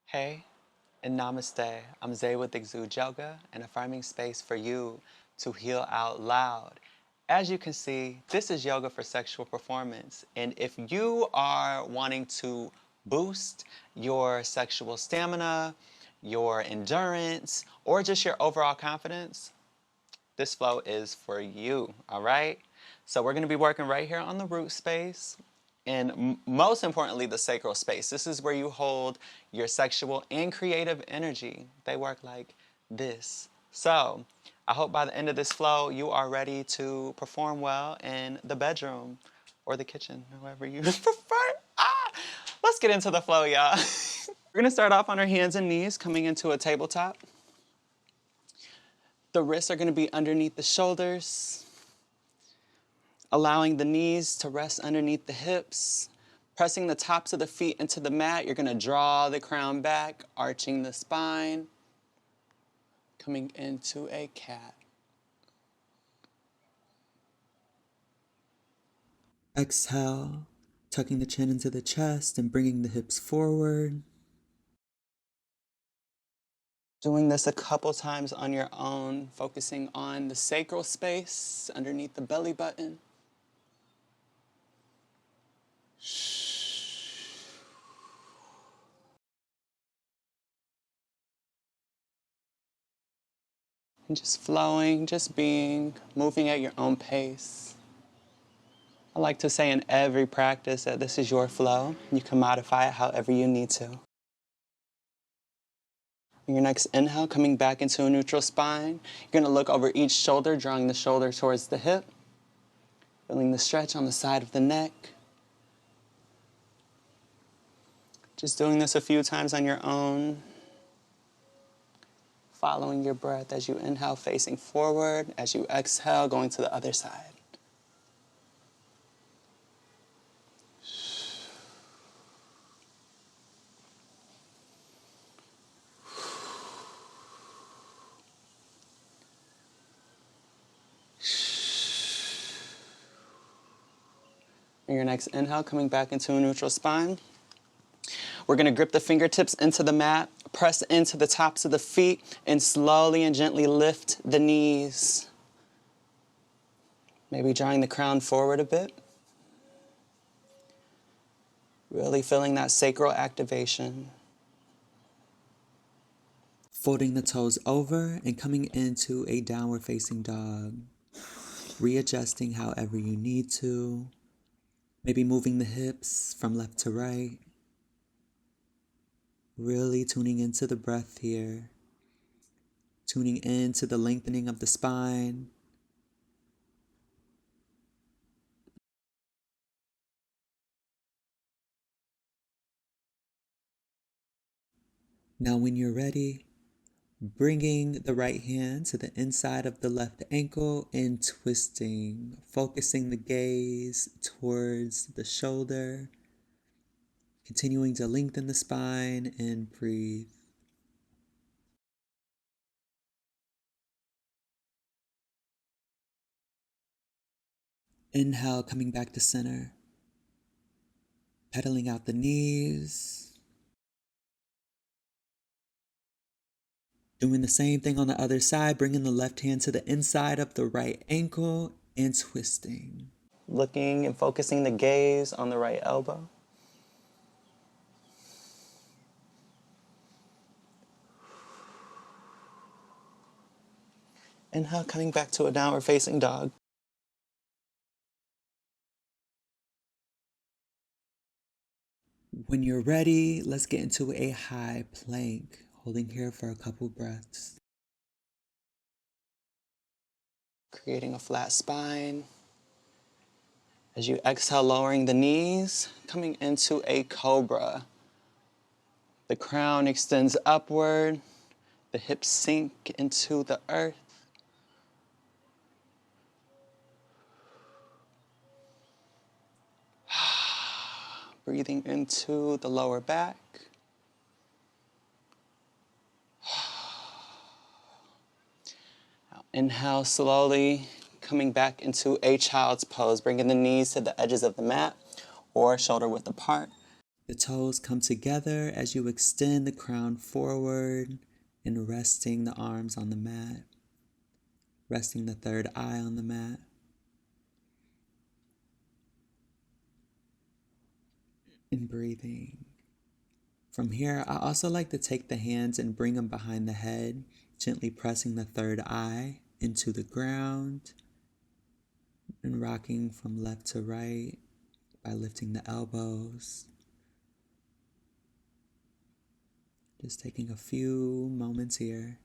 Hey, and namaste. I'm Zay with Xude Yoga, an affirming space for you to heal out loud. As you can see, this is yoga for sexual performance. And if you are wanting to boost your sexual stamina, your endurance, or just your overall confidence, this flow is for you, all right? So we're gonna be working right here on the root space and most importantly, the sacral space. This is where you hold your sexual and creative energy. They work like this. So I hope by the end of this flow, you are ready to perform well in the bedroom or the kitchen, however you prefer. Let's get into the flow, y'all. We're gonna start off on our hands and knees, coming into a tabletop. The wrists are gonna be underneath the shoulders, allowing the knees to rest underneath the hips. Pressing the tops of the feet into the mat, you're gonna draw the crown back, arching the spine, coming into a cat. Exhale, tucking the chin into the chest and bringing the hips forward. Doing this a couple times on your own, focusing on the sacral space underneath the belly button. And just flowing, just being, moving at your own pace. I like to say in every practice that this is your flow. You can modify it however you need to. On your next inhale, coming back into a neutral spine, you're gonna look over each shoulder, drawing the shoulder towards the hip, feeling the stretch on the side of the neck. Just doing this a few times on your own. Following your breath as you inhale, facing forward. As you exhale, going to the other side. On your next inhale, coming back into a neutral spine. We're gonna grip the fingertips into the mat, press into the tops of the feet, and slowly and gently lift the knees. Maybe drawing the crown forward a bit. Really feeling that sacral activation. Folding the toes over and coming into a downward facing dog. Readjusting however you need to. Maybe moving the hips from left to right. Really tuning into the breath here. Tuning into the lengthening of the spine. Now when you're ready, bringing the right hand to the inside of the left ankle and twisting, focusing the gaze towards the shoulder, continuing to lengthen the spine and breathe. Inhale, coming back to center, pedaling out the knees. Doing the same thing on the other side, bringing the left hand to the inside of the right ankle and twisting. Looking and focusing the gaze on the right elbow. Inhale, coming back to a downward facing dog. When you're ready, let's get into a high plank, holding here for a couple breaths. Creating a flat spine. As you exhale, lowering the knees, coming into a cobra. The crown extends upward, the hips sink into the earth. Breathing into the lower back. Now, inhale slowly, coming back into a child's pose, bringing the knees to the edges of the mat or shoulder width apart. The toes come together as you extend the crown forward and resting the arms on the mat, resting the third eye on the mat. And breathing. From here, I also like to take the hands and bring them behind the head, gently pressing the third eye into the ground and rocking from left to right by lifting the elbows. Just taking a few moments here.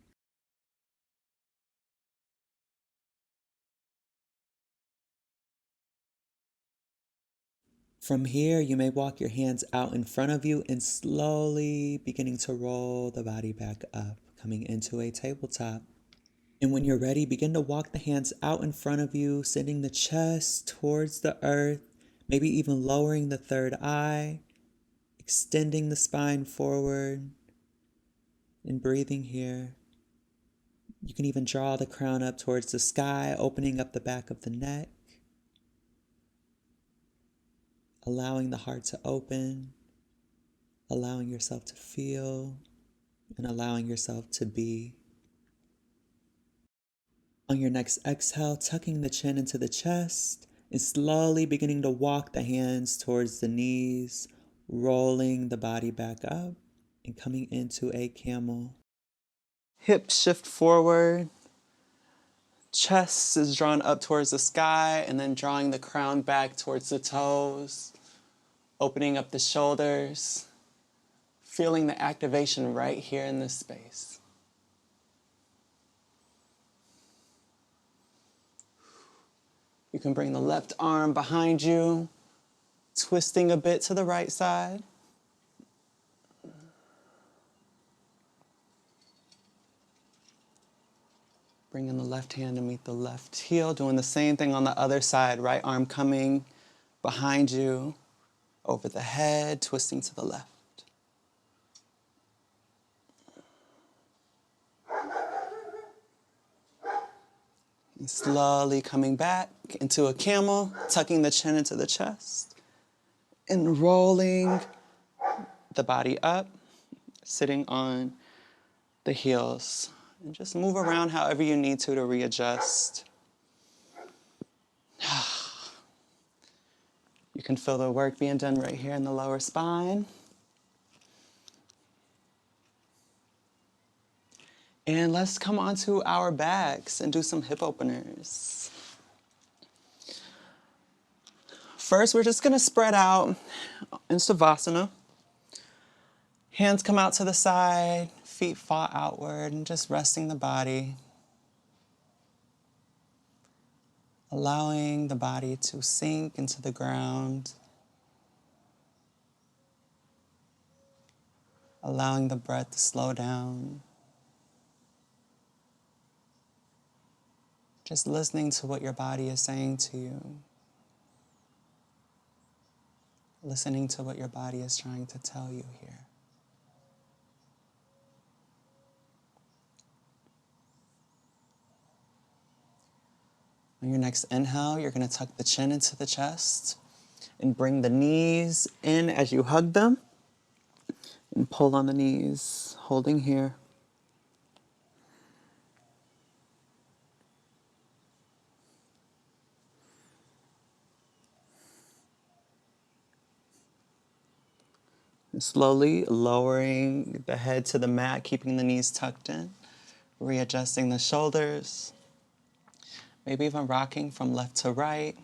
From here, you may walk your hands out in front of you and slowly beginning to roll the body back up, coming into a tabletop. And when you're ready, begin to walk the hands out in front of you, sending the chest towards the earth, maybe even lowering the third eye, extending the spine forward, and breathing here. You can even draw the crown up towards the sky, opening up the back of the neck, allowing the heart to open, allowing yourself to feel, and allowing yourself to be. On your next exhale, tucking the chin into the chest and slowly beginning to walk the hands towards the knees, rolling the body back up and coming into a camel. Hips shift forward. Chest is drawn up towards the sky and then drawing the crown back towards the toes, opening up the shoulders, feeling the activation right here in this space. You can bring the left arm behind you, twisting a bit to the right side. Bringing the left hand to meet the left heel, doing the same thing on the other side. Right arm coming behind you, over the head, twisting to the left. And slowly coming back into a camel, tucking the chin into the chest, and rolling the body up, sitting on the heels. And just move around however you need to readjust. You can feel the work being done right here in the lower spine. And let's come onto our backs and do some hip openers. First, we're just gonna spread out in Savasana. Hands come out to the side, feet fall outward, and just resting the body. Allowing the body to sink into the ground. Allowing the breath to slow down. Just listening to what your body is saying to you. Listening to what your body is trying to tell you here. On your next inhale, you're going to tuck the chin into the chest and bring the knees in as you hug them and pull on the knees, holding here. And slowly lowering the head to the mat, keeping the knees tucked in, readjusting the shoulders. Maybe even rocking from left to right,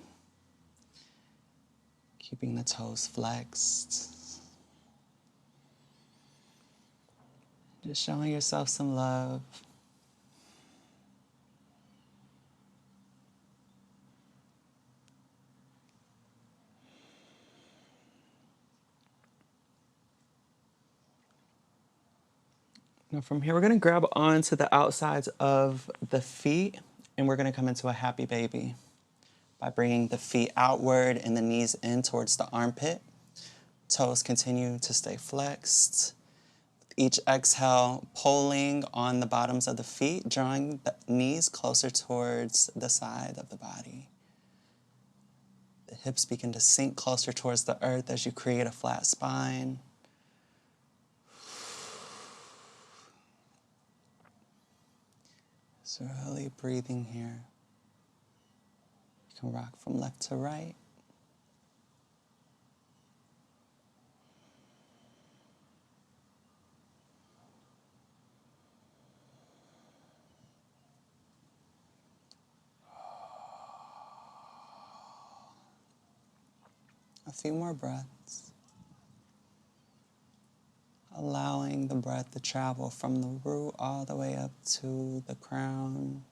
keeping the toes flexed. Just showing yourself some love. Now from here, we're gonna grab onto the outsides of the feet and we're gonna come into a happy baby by bringing the feet outward and the knees in towards the armpit. Toes continue to stay flexed. Each exhale, pulling on the bottoms of the feet, drawing the knees closer towards the side of the body. The hips begin to sink closer towards the earth as you create a flat spine. So really breathing here. You can rock from left to right. A few more breaths. Allowing the breath to travel from the root all the way up to the crown.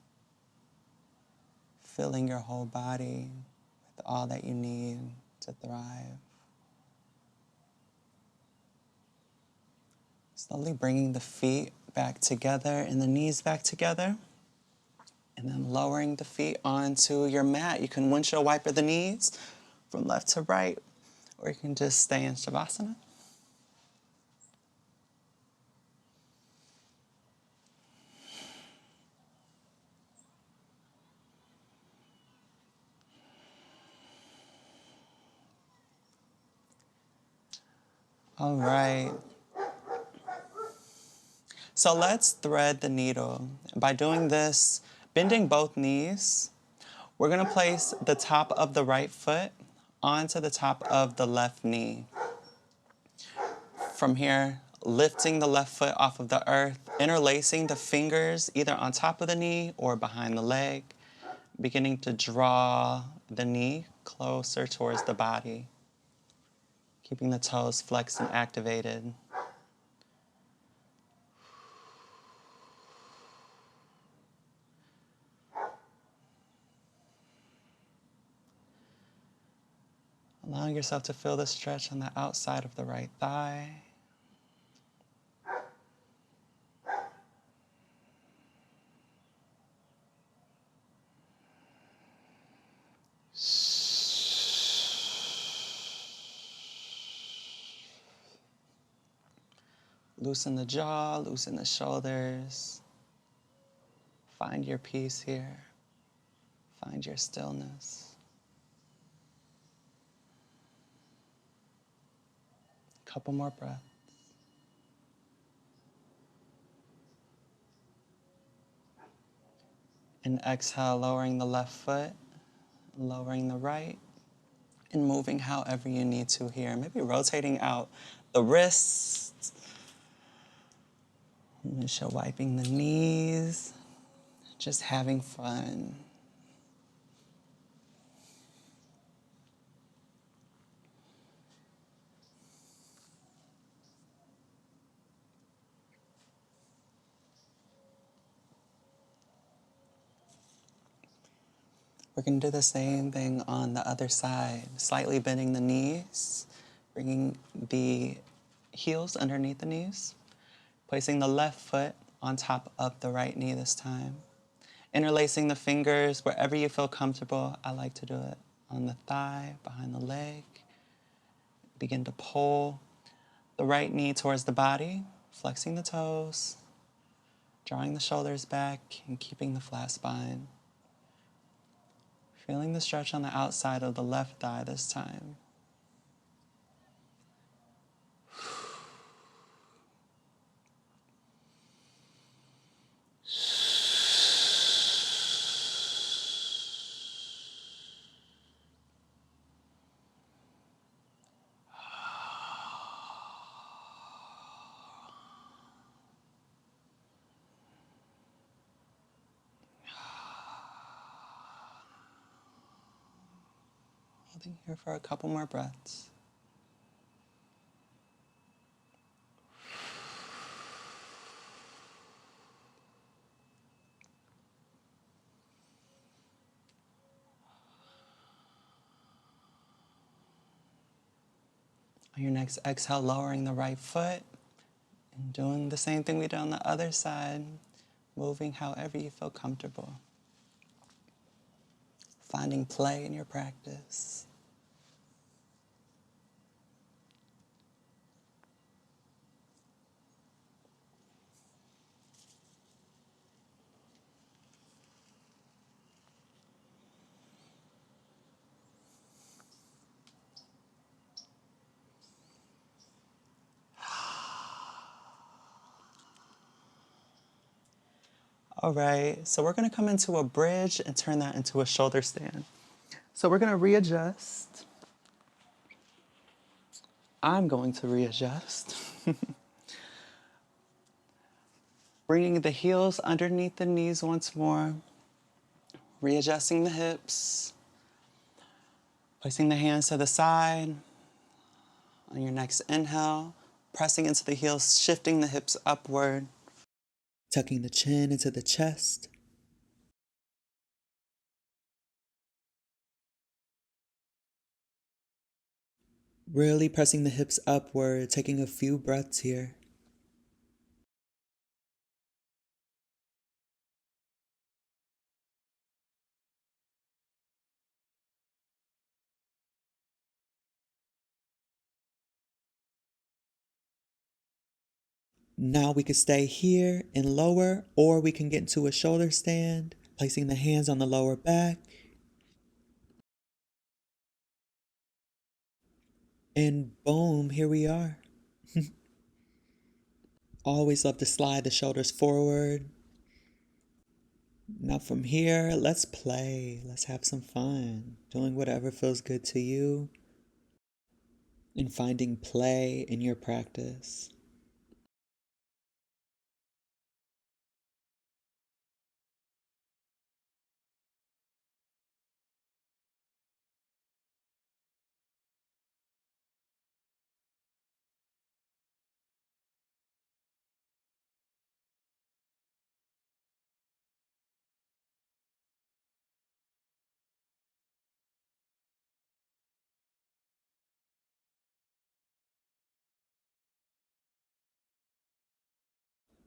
Filling your whole body with all that you need to thrive. Slowly bringing the feet back together and the knees back together. And then lowering the feet onto your mat. You can windshield wiper the knees from left to right, or you can just stay in Savasana. All right. So let's thread the needle. By doing this, bending both knees, we're going to place the top of the right foot onto the top of the left knee. From here, lifting the left foot off of the earth, interlacing the fingers either on top of the knee or behind the leg, beginning to draw the knee closer towards the body, keeping the toes flexed and activated. Allowing yourself to feel the stretch on the outside of the right thigh. Loosen the jaw, loosen the shoulders. Find your peace here. Find your stillness. Couple more breaths. And exhale, lowering the left foot, lowering the right, and moving however you need to here. Maybe rotating out the wrists. Windshield wiping the knees. Just having fun. We're going to do the same thing on the other side. Slightly bending the knees, bringing the heels underneath the knees, placing the left foot on top of the right knee this time. Interlacing the fingers wherever you feel comfortable. I like to do it on the thigh, behind the leg. Begin to pull the right knee towards the body, flexing the toes, drawing the shoulders back, and keeping the flat spine. Feeling the stretch on the outside of the left thigh this time. Holding here for a couple more breaths. On your next exhale, lowering the right foot and doing the same thing we did on the other side, moving however you feel comfortable. Finding play in your practice. All right, so we're gonna come into a bridge and turn that into a shoulder stand. So we're gonna readjust. I'm going to readjust. Bringing the heels underneath the knees once more. Readjusting the hips. Placing the hands to the side. On your next inhale, pressing into the heels, shifting the hips upward. Tucking the chin into the chest. Really pressing the hips upward, taking a few breaths here. Now we could stay here and lower, or we can get into a shoulder stand, placing the hands on the lower back. And boom, here we are. Always love to slide the shoulders forward. Now from here, let's play. Let's have some fun. Doing whatever feels good to you. And finding play in your practice.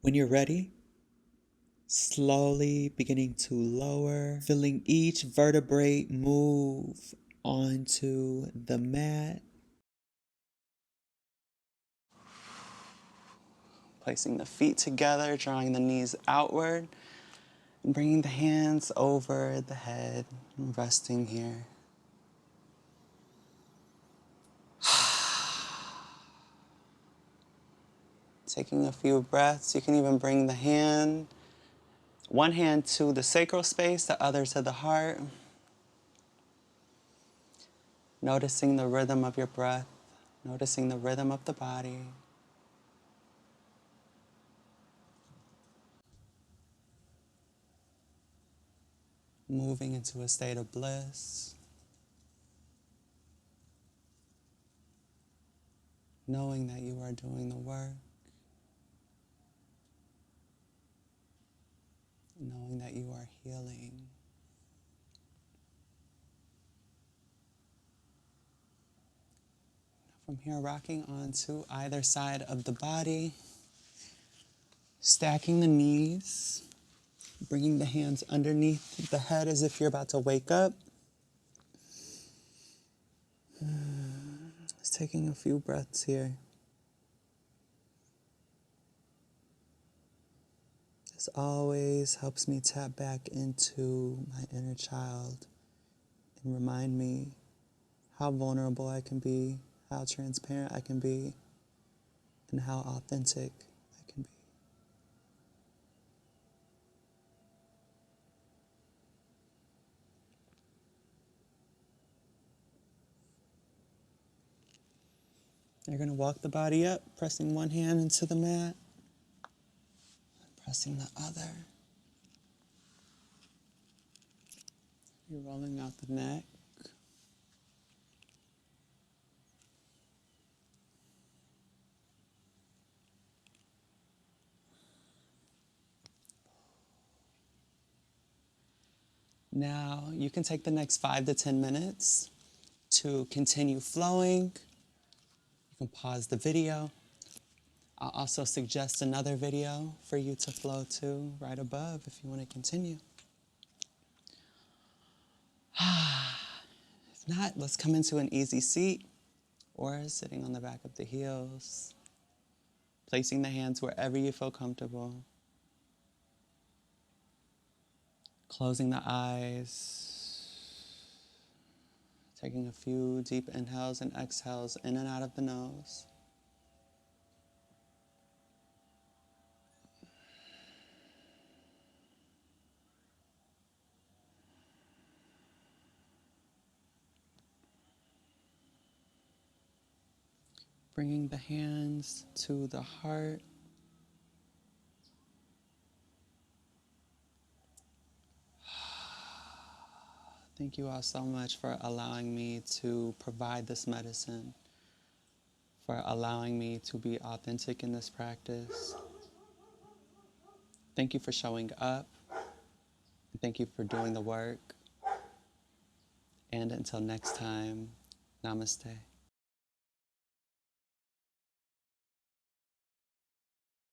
When you're ready, slowly beginning to lower, feeling each vertebrae move onto the mat. Placing the feet together, drawing the knees outward, and bringing the hands over the head, and resting here. Taking a few breaths, you can even bring one hand to the sacral space, the other to the heart. Noticing the rhythm of your breath, noticing the rhythm of the body. Moving into a state of bliss. Knowing that you are doing the work. Knowing that you are healing. From here, rocking onto either side of the body. Stacking the knees. Bringing the hands underneath the head as if you're about to wake up. Just taking a few breaths here. This always helps me tap back into my inner child and remind me how vulnerable I can be, how transparent I can be, and how authentic I can be. You're going to walk the body up, pressing one hand into the mat, pressing the other. You're rolling out the neck. Now, you can take the next 5 to 10 minutes to continue flowing. You can pause the video. I'll also suggest another video for you to flow to right above if you want to continue. If not, let's come into an easy seat or sitting on the back of the heels, placing the hands wherever you feel comfortable. Closing the eyes, taking a few deep inhales and exhales in and out of the nose. Bringing the hands to the heart. Thank you all so much for allowing me to provide this medicine, for allowing me to be authentic in this practice. Thank you for showing up. Thank you for doing the work. And until next time, namaste.